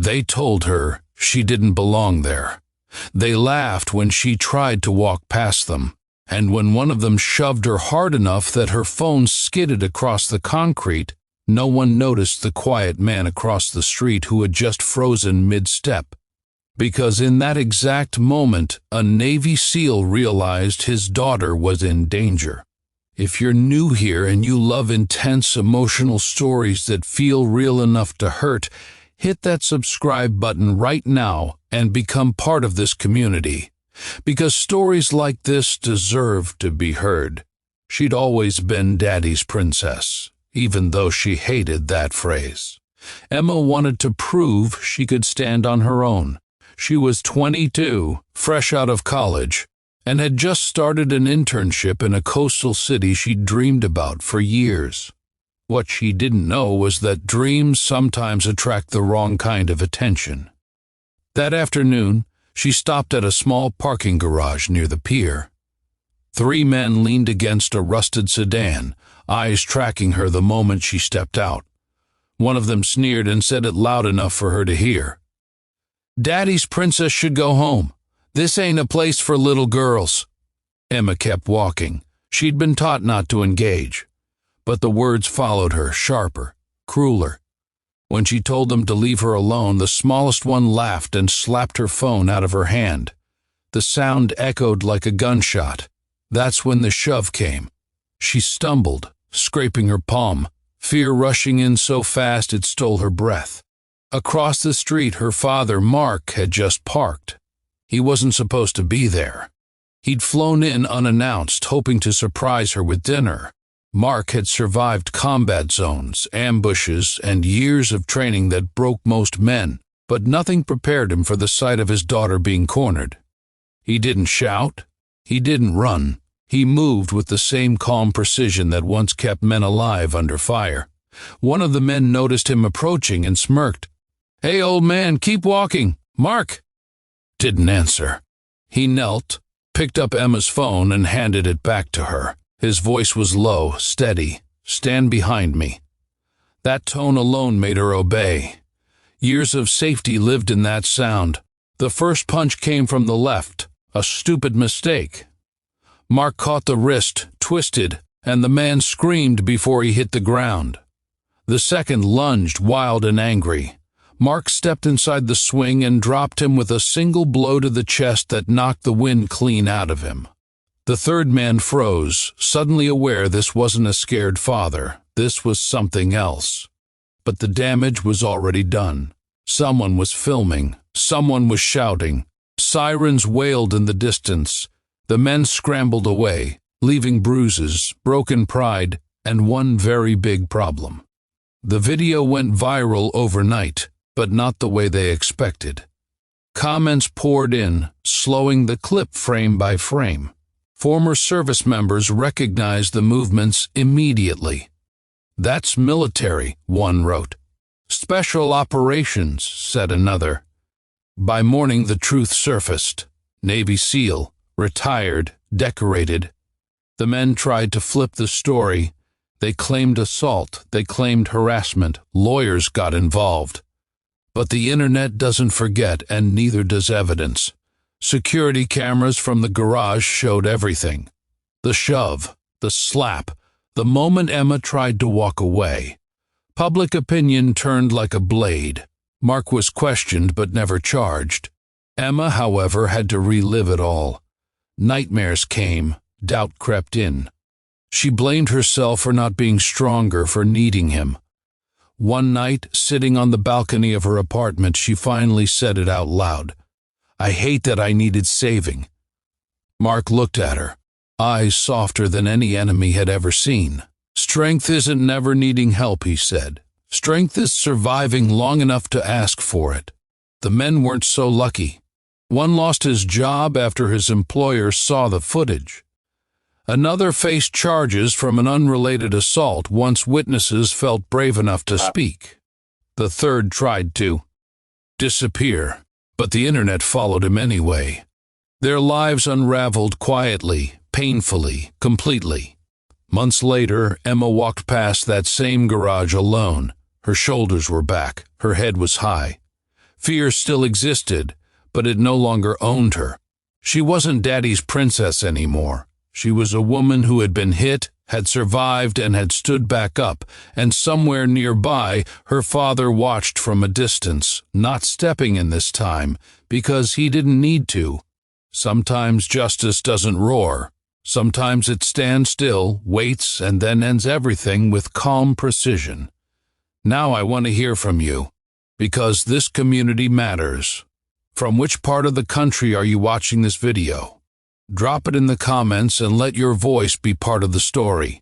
They told her she didn't belong there. They laughed when she tried to walk past them, and when one of them shoved her hard enough that her phone skidded across the concrete, no one noticed the quiet man across the street who had just frozen mid-step. Because in that exact moment, a Navy SEAL realized his daughter was in danger. If you're new here and you love intense emotional stories that feel real enough to hurt, hit that subscribe button right now and become part of this community. Because stories like this deserve to be heard. She'd always been Daddy's princess, even though she hated that phrase. Emma wanted to prove she could stand on her own. She was 22, fresh out of college, and had just started an internship in a coastal city she'd dreamed about for years. What she didn't know was that dreams sometimes attract the wrong kind of attention. That afternoon, she stopped at a small parking garage near the pier. 3 men leaned against a rusted sedan, eyes tracking her the moment she stepped out. One of them sneered and said it loud enough for her to hear. "Daddy's princess should go home. This ain't a place for little girls." Emma kept walking. She'd been taught not to engage. But the words followed her, sharper, crueler. When she told them to leave her alone, the smallest one laughed and slapped her phone out of her hand. The sound echoed like a gunshot. That's when the shove came. She stumbled, scraping her palm, fear rushing in so fast it stole her breath. Across the street, her father, Mark, had just parked. He wasn't supposed to be there. He'd flown in unannounced, hoping to surprise her with dinner. Mark had survived combat zones, ambushes, and years of training that broke most men, but nothing prepared him for the sight of his daughter being cornered. He didn't shout. He didn't run. He moved with the same calm precision that once kept men alive under fire. One of the men noticed him approaching and smirked. "Hey, old man, keep walking. Mark!" Didn't answer. He knelt, picked up Emma's phone, and handed it back to her. His voice was low, steady. "Stand behind me." That tone alone made her obey. Years of safety lived in that sound. The first punch came from the left, a stupid mistake. Mark caught the wrist, twisted, and the man screamed before he hit the ground. The second lunged, wild and angry. Mark stepped inside the swing and dropped him with a single blow to the chest that knocked the wind clean out of him. The third man froze, suddenly aware this wasn't a scared father. This was something else. But the damage was already done. Someone was filming. Someone was shouting. Sirens wailed in the distance. The men scrambled away, leaving bruises, broken pride, and one very big problem. The video went viral overnight, but not the way they expected. Comments poured in, slowing the clip frame by frame. Former service members recognized the movements immediately. "That's military," one wrote. "Special operations," said another. By morning, the truth surfaced. Navy SEAL, retired, decorated. The men tried to flip the story. They claimed assault. They claimed harassment. Lawyers got involved. But the internet doesn't forget, and neither does evidence. Security cameras from the garage showed everything. The shove, the slap, the moment Emma tried to walk away. Public opinion turned like a blade. Mark was questioned but never charged. Emma, however, had to relive it all. Nightmares came. Doubt crept in. She blamed herself for not being stronger, for needing him. One night, sitting on the balcony of her apartment, she finally said it out loud. "I hate that I needed saving." Mark looked at her, eyes softer than any enemy had ever seen. "Strength isn't never needing help," he said. "Strength is surviving long enough to ask for it." The men weren't so lucky. One lost his job after his employer saw the footage. Another faced charges from an unrelated assault once witnesses felt brave enough to speak. The third tried to disappear, but the internet followed him anyway. Their lives unraveled quietly, painfully, completely. Months later, Emma walked past that same garage alone. Her shoulders were back, her head was high. Fear still existed, but it no longer owned her. She wasn't Daddy's princess anymore. She was a woman who had been hit, had survived, and had stood back up, and somewhere nearby her father watched from a distance, not stepping in this time, because he didn't need to. Sometimes justice doesn't roar. Sometimes it stands still, waits, and then ends everything with calm precision. Now I want to hear from you, because this community matters. From which part of the country are you watching this video? Drop it in the comments and let your voice be part of the story.